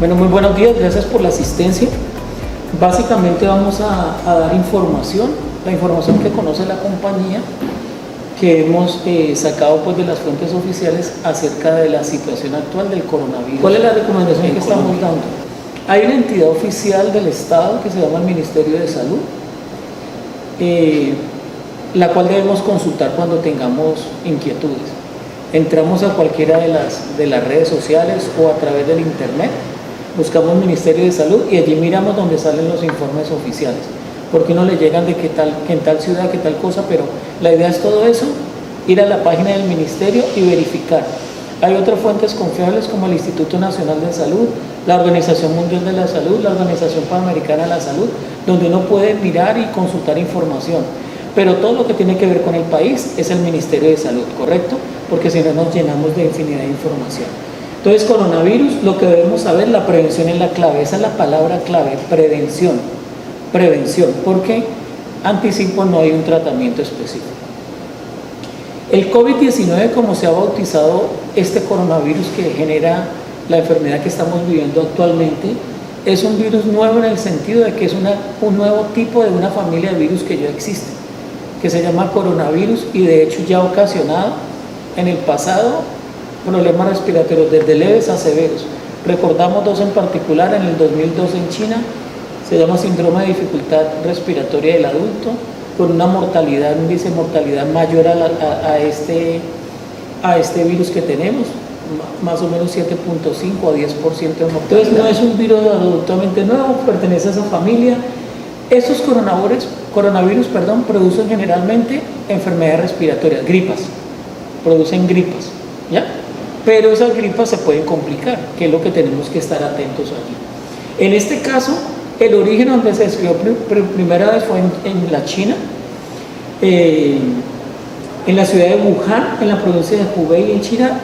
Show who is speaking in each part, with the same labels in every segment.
Speaker 1: Bueno, muy buenos días, gracias por la asistencia. Básicamente vamos a dar información, la información que conoce la compañía, que hemos sacado pues de las fuentes oficiales acerca de la situación actual del coronavirus. ¿Cuál es la recomendación que estamos dando? Hay una entidad oficial del Estado que se llama el Ministerio de Salud, la cual debemos consultar cuando tengamos inquietudes. Entramos a cualquiera de las redes sociales o a través del internet, buscamos Ministerio de Salud y allí miramos donde salen los informes oficiales, porque no le llegan de que en tal ciudad, que tal cosa, pero la idea es todo eso, ir a la página del ministerio y verificar. Hay otras fuentes confiables como el Instituto Nacional de Salud, la Organización Mundial de la Salud, la Organización Panamericana de la Salud, donde uno puede mirar y consultar información. Pero todo lo que tiene que ver con el país es el Ministerio de Salud, ¿correcto? Porque si no nos llenamos de infinidad de información. Entonces, coronavirus, lo que debemos saber, la prevención es la clave, esa es la palabra clave, prevención. Prevención, porque anticipo no hay un tratamiento específico. El COVID-19, como se ha bautizado este coronavirus que genera la enfermedad que estamos viviendo actualmente, es un virus nuevo en el sentido de que es un nuevo tipo de una familia de virus que ya existe, que se llama coronavirus y de hecho ya ha ocasionado en el pasado problemas respiratorios desde leves a severos. Recordamos dos en particular, en el 2002 en China, se llama síndrome de dificultad respiratoria del adulto, con una mortalidad, un índice de mortalidad mayor a este virus que tenemos, más o menos 7.5 a 10% de mortalidad. Entonces no es un virus absolutamente nuevo, pertenece a esa familia. Esos coronavirus, producen generalmente enfermedades respiratorias, gripas, producen gripas, ¿ya? Pero esas gripas se pueden complicar, que es lo que tenemos que estar atentos allí. En este caso, el origen donde se describió primera vez fue en la China, en la ciudad de Wuhan, en la provincia de Hubei, en China.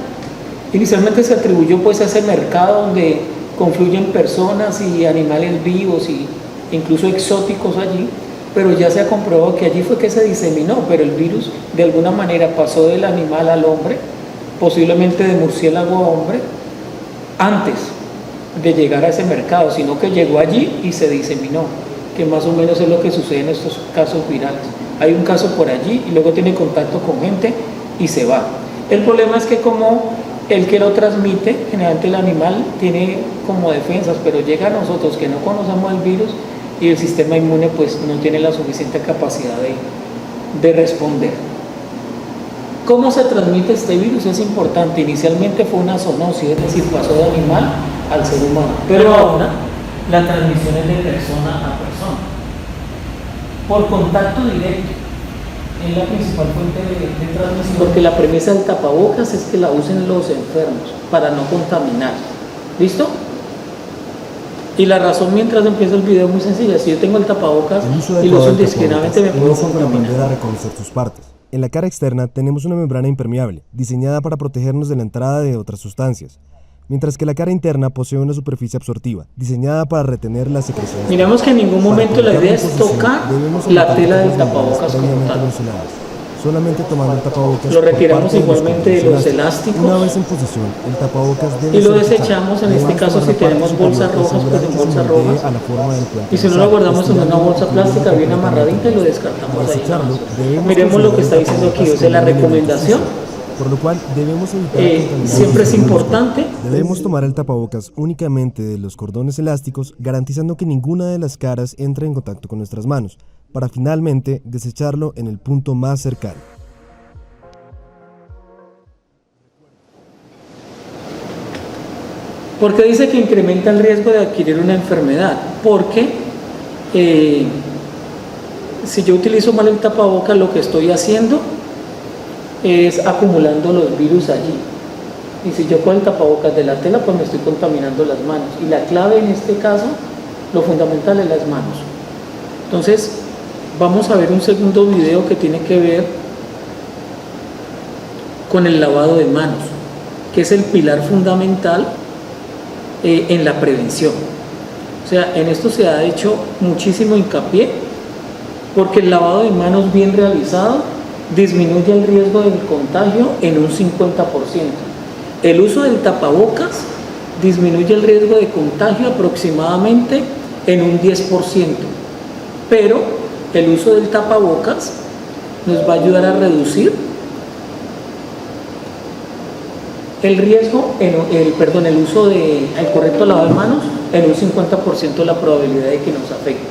Speaker 1: Inicialmente se atribuyó pues a ese mercado donde confluyen personas y animales vivos e incluso exóticos allí, pero ya se ha comprobado que allí fue que se diseminó, pero el virus de alguna manera pasó del animal al hombre, posiblemente de murciélago a hombre, antes de llegar a ese mercado, sino que llegó allí y se diseminó, que más o menos es lo que sucede en estos casos virales. Hay un caso por allí y luego tiene contacto con gente y se va. El problema es que como el que lo transmite, generalmente el animal tiene como defensas, pero llega a nosotros que no conocemos el virus y el sistema inmune pues no tiene la suficiente capacidad de responder. ¿Cómo se transmite este virus? Es importante. Inicialmente fue una zoonosis, es decir, pasó de animal al ser humano. Pero ahora la transmisión es de persona a persona, por contacto directo. Es la principal fuente de transmisión. Porque la premisa del tapabocas es que la usen los enfermos para no contaminar. ¿Listo? Y la razón, mientras empieza el video, es muy sencilla. Si yo tengo el tapabocas y lo uso indiscriminadamente, me puedo contaminar.
Speaker 2: A reconocer sus partes. En la cara externa tenemos una membrana impermeable, diseñada para protegernos de la entrada de otras sustancias, mientras que la cara interna posee una superficie absortiva, diseñada para retener las secreciones.
Speaker 1: Miramos que en ningún momento la idea es tocar la tela del tapabocas como tal.
Speaker 2: Solamente tomando el tapabocas.
Speaker 1: Lo retiramos igualmente de los elásticos.
Speaker 2: Una vez en posición, el tapabocas debe
Speaker 1: y lo desechamos, en este caso si tenemos bolsas rojas, pues en bolsas rojas. Y si no lo guardamos en una bolsa plástica bien amarradita y lo descartamos ahí. Miremos lo que está diciendo aquí, o sea, la recomendación.
Speaker 2: Por lo cual debemos evitar
Speaker 1: siempre es importante.
Speaker 2: Debemos tomar el tapabocas únicamente de los cordones elásticos, garantizando que ninguna de las caras entre en contacto con nuestras manos, para finalmente desecharlo en el punto más cercano.
Speaker 1: ¿Por qué dice que incrementa el riesgo de adquirir una enfermedad? Porque si yo utilizo mal el tapabocas, lo que estoy haciendo es acumulando los virus allí. Y si yo con el tapabocas de la tela, pues me estoy contaminando las manos. Y la clave en este caso, lo fundamental es las manos. Entonces, vamos a ver un segundo video que tiene que ver con el lavado de manos, que es el pilar fundamental en la prevención. O sea, en esto se ha hecho muchísimo hincapié, porque el lavado de manos bien realizado disminuye el riesgo del contagio en un 50%. El uso del tapabocas disminuye el riesgo de contagio aproximadamente en un 10%, pero el uso del tapabocas nos va a ayudar a reducir el riesgo, el uso del correcto lavado de manos en un 50% de la probabilidad de que nos afecte.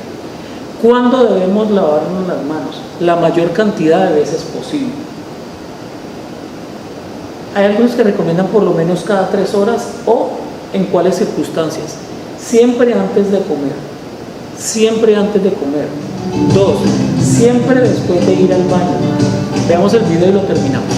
Speaker 1: ¿Cuándo debemos lavarnos las manos? La mayor cantidad de veces posible. Hay algunos que recomiendan por lo menos cada 3 horas o en cuáles circunstancias. Siempre antes de comer. Siempre antes de comer. 2. Siempre después de ir al baño. Veamos el video y lo terminamos.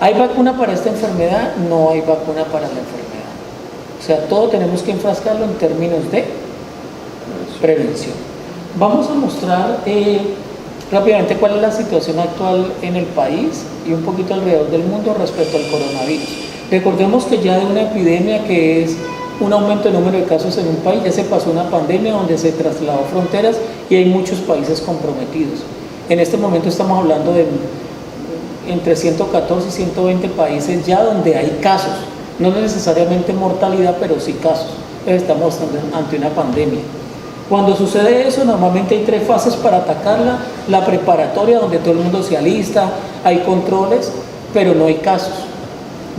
Speaker 1: ¿Hay vacuna para esta enfermedad? No hay vacuna para la enfermedad. O sea, todo tenemos que enfrascarlo en términos de prevención. Vamos a mostrar rápidamente cuál es la situación actual en el país y un poquito alrededor del mundo respecto al coronavirus. Recordemos que ya de una epidemia que es un aumento de número de casos en un país, ya se pasó una pandemia donde se trasladó fronteras y hay muchos países comprometidos. En este momento estamos hablando de entre 114 y 120 países ya donde hay casos, no necesariamente mortalidad, pero sí casos. Estamos ante una pandemia. Cuando sucede eso, normalmente hay 3 fases para atacarla: la preparatoria, donde todo el mundo se alista, hay controles, pero no hay casos.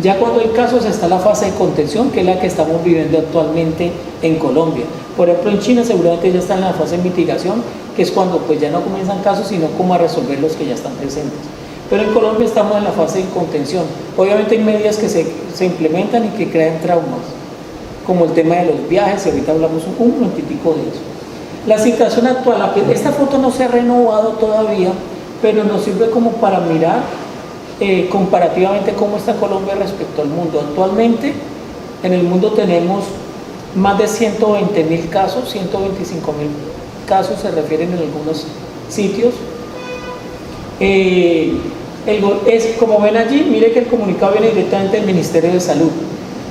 Speaker 1: Ya cuando hay casos está la fase de contención, que es la que estamos viviendo actualmente en Colombia. Por ejemplo, en China seguramente ya está en la fase de mitigación, que es cuando pues ya no comienzan casos, sino cómo a resolver los que ya están presentes. Pero en Colombia estamos en la fase de contención. Obviamente hay medidas que se implementan y que crean traumas, como el tema de los viajes, y ahorita hablamos un momentitico de eso. La situación actual, esta foto no se ha renovado todavía, pero nos sirve como para mirar comparativamente cómo está Colombia respecto al mundo. Actualmente en el mundo tenemos más de 120.000 casos, 125.000 casos se refieren en algunos sitios. Como ven allí, mire que el comunicado viene directamente del Ministerio de Salud,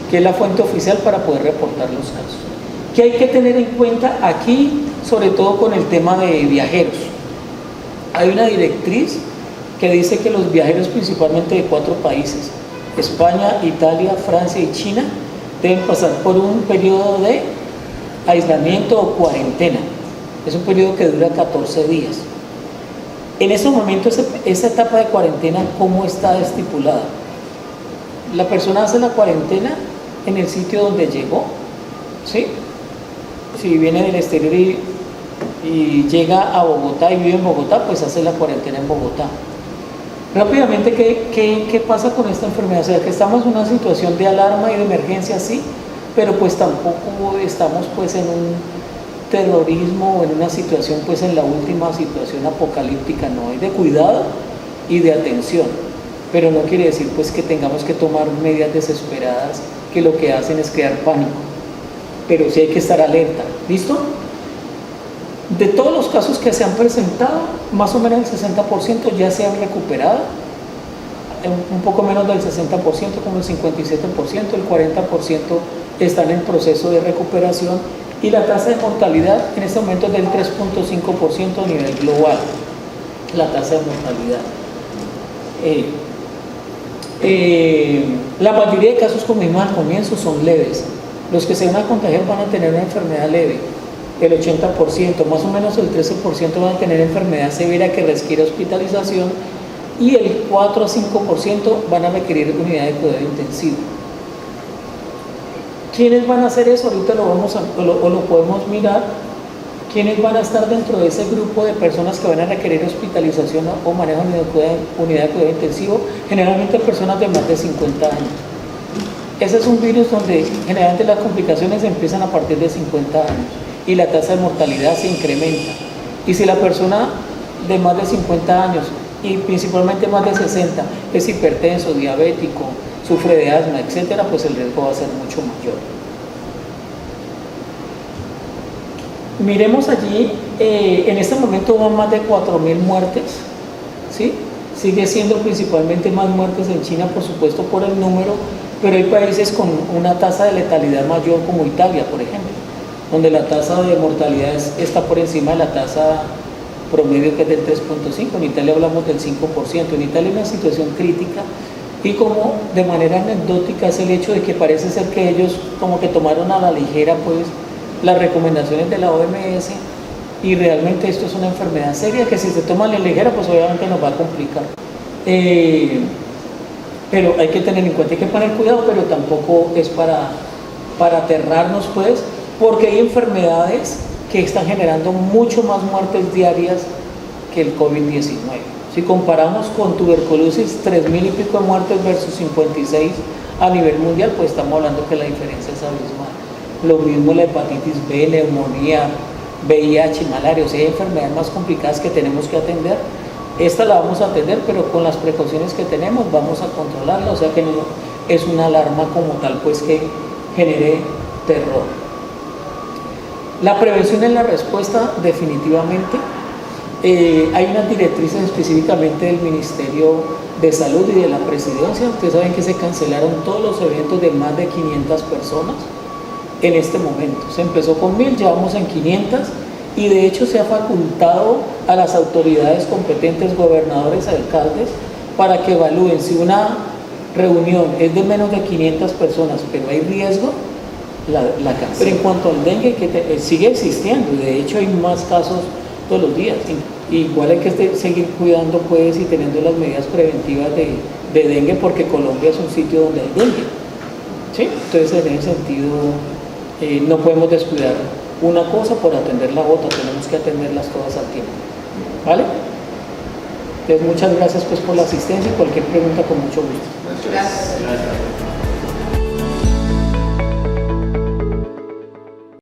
Speaker 1: que es la fuente oficial para poder reportar los casos. ¿Qué hay que tener en cuenta aquí, sobre todo con el tema de viajeros? Hay una directriz que dice que los viajeros principalmente de 4 países, España, Italia, Francia y China, deben pasar por un periodo de aislamiento o cuarentena. Es un periodo que dura 14 días. En estos momentos, esa etapa de cuarentena, ¿cómo está estipulada? La persona hace la cuarentena en el sitio donde llegó, ¿sí? Si viene del exterior y llega a Bogotá y vive en Bogotá, pues hace la cuarentena en Bogotá. Rápidamente, ¿qué pasa con esta enfermedad? O sea, que estamos en una situación de alarma y de emergencia, sí, pero pues tampoco estamos pues en un terrorismo o en una situación, pues en la última situación apocalíptica. No, hay de cuidado y de atención, pero no quiere decir pues que tengamos que tomar medidas desesperadas que lo que hacen es crear pánico, pero sí hay que estar alerta. ¿Listo? De todos los casos que se han presentado, más o menos el 60% ya se han recuperado, un poco menos del 60%, como el 57%, el 40% están en proceso de recuperación, y la tasa de mortalidad en este momento es del 3.5% a nivel global, la tasa de mortalidad. La mayoría de casos, como vimos al comienzo, son leves. Los que se van a contagiar van a tener una enfermedad leve el 80%, más o menos el 13% van a tener enfermedad severa que requiere hospitalización y el 4 a 5% van a requerir unidad de cuidado intensivo. ¿Quiénes van a hacer eso? Ahorita lo podemos mirar. ¿Quiénes van a estar dentro de ese grupo de personas que van a requerir hospitalización o manejo de unidad de cuidado intensivo? Generalmente personas de más de 50 años. Ese es un virus donde generalmente las complicaciones empiezan a partir de 50 años y la tasa de mortalidad se incrementa. Y si la persona de más de 50 años y principalmente más de 60 es hipertenso, diabético, sufre de asma, etcétera, pues el riesgo va a ser mucho mayor. Miremos allí, en este momento van más de 4.000 muertes, ¿sí? Sigue siendo principalmente más muertes en China, por supuesto, por el número, pero hay países con una tasa de letalidad mayor como Italia, por ejemplo, donde la tasa de mortalidad está por encima de la tasa promedio, que es del 3.5%. En Italia hablamos del 5%. En Italia hay una situación crítica y como de manera anecdótica es el hecho de que parece ser que ellos como que tomaron a la ligera pues las recomendaciones de la OMS y realmente esto es una enfermedad seria que si se toma a la ligera pues obviamente nos va a complicar. Pero hay que tener en cuenta, hay que poner cuidado, pero tampoco es para aterrarnos pues, porque hay enfermedades que están generando mucho más muertes diarias que el COVID-19. Si comparamos con tuberculosis, 3.000 y pico de muertes versus 56 a nivel mundial, pues estamos hablando que la diferencia es abismal. Lo mismo la hepatitis B, neumonía, VIH, malaria, o sea, hay enfermedades más complicadas que tenemos que atender. Esta la vamos a atender, pero con las precauciones que tenemos vamos a controlarla, o sea que no es una alarma como tal, pues que genere terror. La prevención es la respuesta, definitivamente. Hay unas directrices específicamente del Ministerio de Salud y de la Presidencia. Ustedes saben que se cancelaron todos los eventos de más de 500 personas en este momento. Se empezó con 1.000, llevamos en 500 y de hecho se ha facultado a las autoridades competentes, gobernadores, alcaldes, para que evalúen si una reunión es de menos de 500 personas, pero hay riesgo, la cancela. Pero en cuanto al dengue, que sigue existiendo, de hecho hay más casos todos los días. Igual hay que seguir cuidando pues y teniendo las medidas preventivas de dengue, porque Colombia es un sitio donde hay dengue, ¿sí? Entonces en ese sentido no podemos descuidar una cosa por atender la otra, tenemos que atenderlas todas al tiempo, ¿vale? Entonces muchas gracias pues por la asistencia y cualquier pregunta con mucho gusto.
Speaker 3: Gracias.